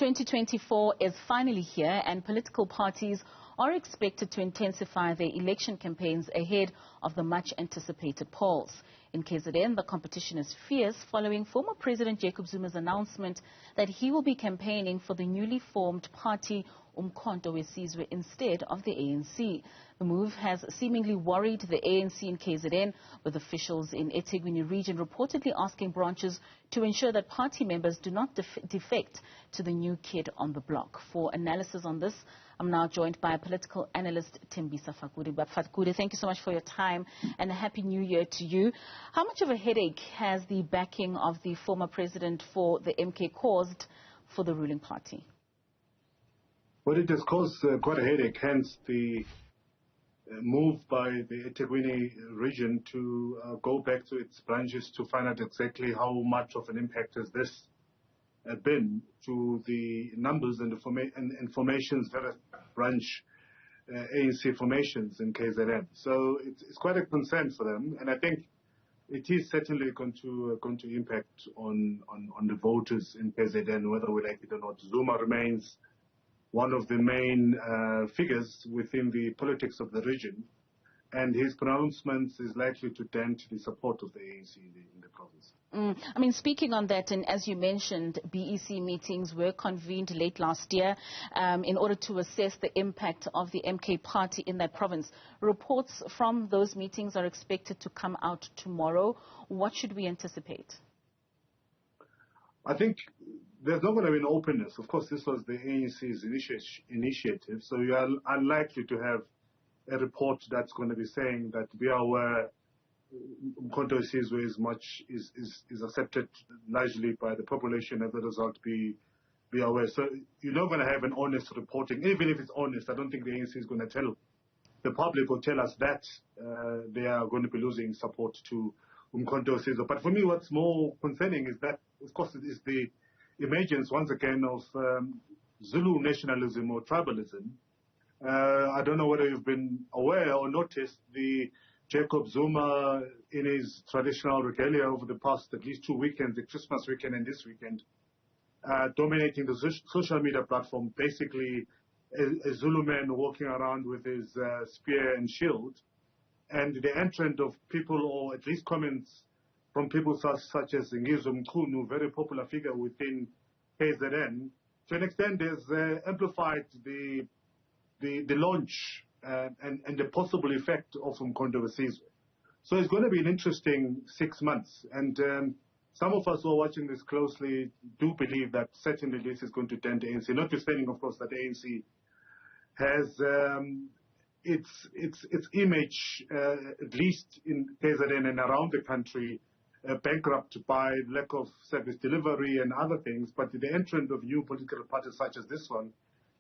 2024 is finally here, and political parties are expected to intensify their election campaigns ahead of the much-anticipated polls. In KZN, the competition is fierce following former President Jacob Zuma's announcement that he will be campaigning for the newly formed party Umkhonto WeSizwe instead of the ANC. The move has seemingly worried the ANC in KZN, with officials in eThekwini region reportedly asking branches to ensure that party members do not defect to the new kid on the block. For analysis on this, I'm now joined by political analyst Thembisa Fakude. Fakude, thank you so much for your time and a happy new year to you. How much of a headache has the backing of the former president for the MK caused for the ruling party? Well, it has caused quite a headache, hence the move by the eThekwini region to go back to its branches to find out exactly how much of an impact has this been to the numbers and the formations, various branch ANC formations in KZN. So it's quite a concern for them, and I think it is certainly going to impact on the voters in KZN, whether we like it or not. Zuma remains one of the main figures within the politics of the region, and his pronouncements is likely to dent the support of the ANC in the province. I mean, speaking on that, and as you mentioned, BEC meetings were convened late last year in order to assess the impact of the MK party in that province. Reports from those meetings are expected to come out tomorrow. What should we anticipate? I think there's not going to be an openness. Of course, this was the ANC's initiative, so you are unlikely to have a report that's going to be saying that we are aware Umkhonto WeSizwe is accepted largely by the population. As a result, be aware. So you're not going to have an honest reporting. Even if it's honest, I don't think the ANC is going to tell the public or tell us that they are going to be losing support to Umkhonto WeSizwe. But for me, what's more concerning is that, of course, it is the emergence once again of Zulu nationalism or tribalism. I don't know whether you've been aware or noticed the Jacob Zuma in his traditional regalia over the past at least 2 weekends, the Christmas weekend and this weekend, dominating the social media platform, basically a Zulu man walking around with his spear and shield, and the entrance of people, or at least comments from people such as Newzroom Afrika, very popular figure within KZN, to an extent has amplified the launch and the possible effect of Umkhonto WeSizwe. So it's going to be an interesting 6 months. And some of us who are watching this closely do believe that certainly this is going to dent the ANC, notwithstanding, of course, that the ANC has its image, at least in KZN and around the country, bankrupt by lack of service delivery and other things. But the entrance of new political parties such as this one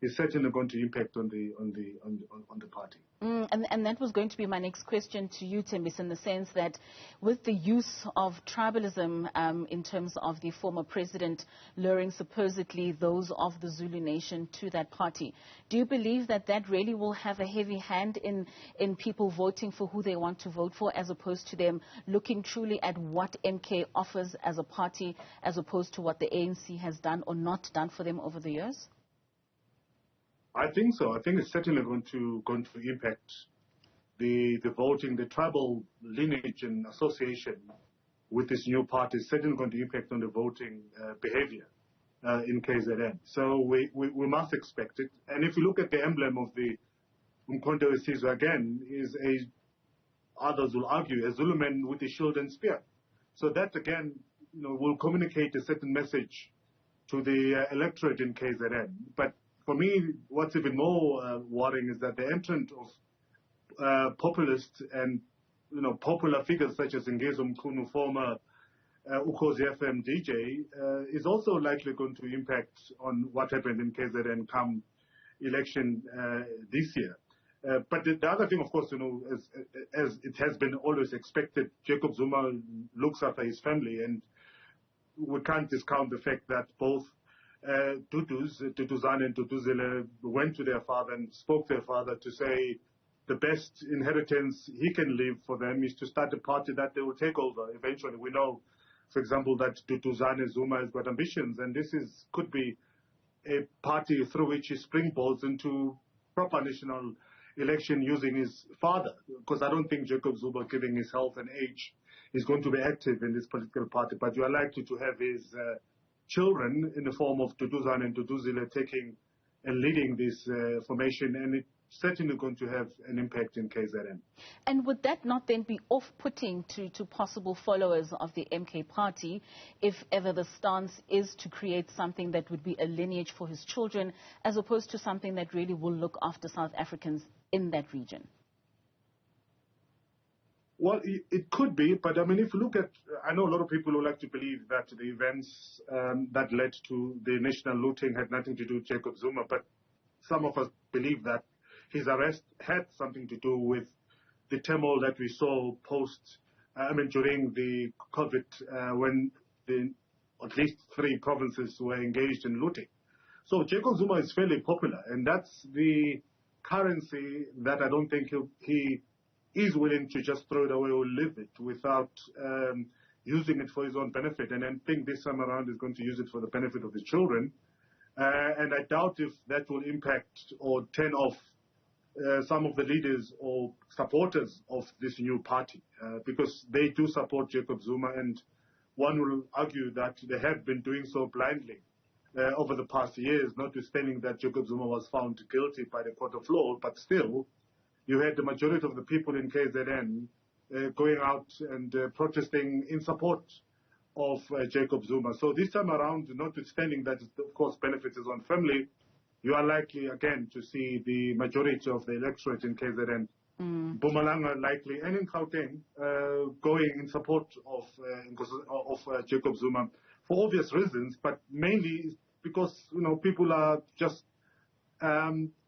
is certainly going to impact on the party. And that was going to be my next question to you, Thembisa, in the sense that with the use of tribalism in terms of the former president luring supposedly those of the Zulu nation to that party, do you believe that that really will have a heavy hand in people voting for who they want to vote for, as opposed to them looking truly at what MK offers as a party, as opposed to what the ANC has done or not done for them over the years? I think so. I think it's certainly going to impact the voting, the tribal lineage and association with this new party is certainly going to impact on the voting behavior in KZN. So we must expect it. And if you look at the emblem of the Umkhonto WeSizwe, again, is others will argue, a Zulu man with a shield and spear. So that, again, will communicate a certain message to the electorate in KZN. But for me, what's even more worrying is that the entrance of populist and popular figures such as Newzroom Afrika, former Ukhozi FM DJ, is also likely going to impact on what happened in KZN come election this year. But the other thing, of course, as it has been always expected, Jacob Zuma looks after his family, and we can't discount the fact that both Tutuzane and Tutuzile went to their father and spoke to their father to say the best inheritance he can leave for them is to start a party that they will take over eventually. We know, for example, that Tutuzane Zuma has got ambitions, and this could be a party through which he springboards into proper national election using his father, because I don't think Jacob Zuma, given his health and age, is going to be active in this political party. But you are likely to have his children in the form of Duduzane and Duduzile taking and leading this formation, and it's certainly going to have an impact in KZN. And would that not then be off-putting to possible followers of the MK party if ever the stance is to create something that would be a lineage for his children as opposed to something that really will look after South Africans in that region? Well, it could be, but I mean, if you look at, I know a lot of people who like to believe that the events that led to the national looting had nothing to do with Jacob Zuma, but some of us believe that his arrest had something to do with the turmoil that we saw during the COVID, when at least 3 provinces were engaged in looting. So Jacob Zuma is fairly popular, and that's the currency that I don't think he is willing to just throw it away or leave it without using it for his own benefit. And I think this time around is going to use it for the benefit of his children. And I doubt if that will impact or turn off some of the leaders or supporters of this new party, because they do support Jacob Zuma, and one will argue that they have been doing so blindly over the past years, notwithstanding that Jacob Zuma was found guilty by the court of law, but still, you had the majority of the people in KZN going out and protesting in support of Jacob Zuma. So this time around, notwithstanding that, of course, benefits his own family, you are likely again to see the majority of the electorate in KZN, Mpumalanga likely, and in Gauteng, going in support of Jacob Zuma for obvious reasons, but mainly because people are just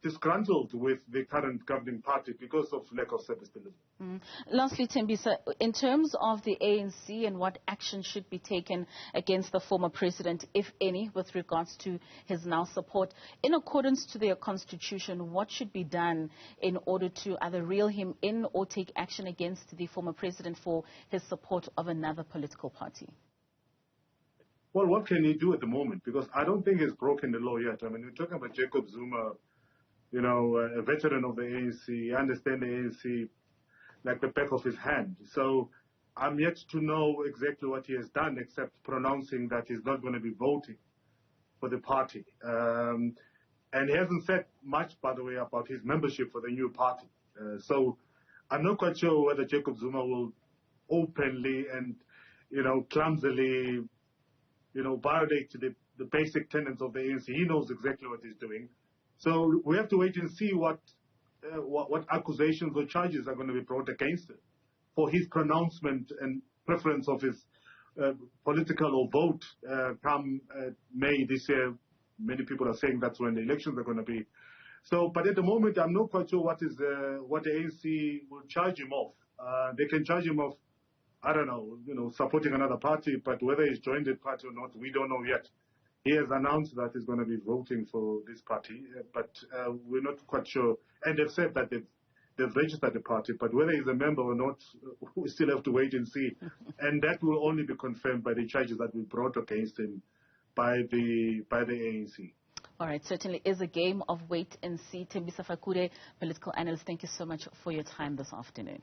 disgruntled with the current governing party because of lack of service delivery. Lastly, Thembisa, in terms of the ANC and what action should be taken against the former president, if any, with regards to his now support, in accordance to their constitution, what should be done in order to either reel him in or take action against the former president for his support of another political party? Well, what can he do at the moment? Because I don't think he's broken the law yet. I mean, we're talking about Jacob Zuma, a veteran of the ANC. I understand the ANC like the back of his hand. So I'm yet to know exactly what he has done, except pronouncing that he's not going to be voting for the party. And he hasn't said much, by the way, about his membership for the new party. So I'm not quite sure whether Jacob Zuma will openly and, clumsily violate the basic tenets of the ANC. He knows exactly what he's doing. So we have to wait and see what accusations or charges are going to be brought against him for his pronouncement and preference of his political or vote come May this year. Many people are saying that's when the elections are going to be. So, but at the moment, I'm not quite sure what the ANC will charge him of. They can charge him of, I don't know, supporting another party, but whether he's joined the party or not, we don't know yet. He has announced that he's going to be voting for this party, but we're not quite sure. And they've said that they've registered the party, but whether he's a member or not, we still have to wait and see. And that will only be confirmed by the charges that we brought against him by the ANC. All right, certainly is a game of wait and see. Thembisa Fakude, political analyst, thank you so much for your time this afternoon.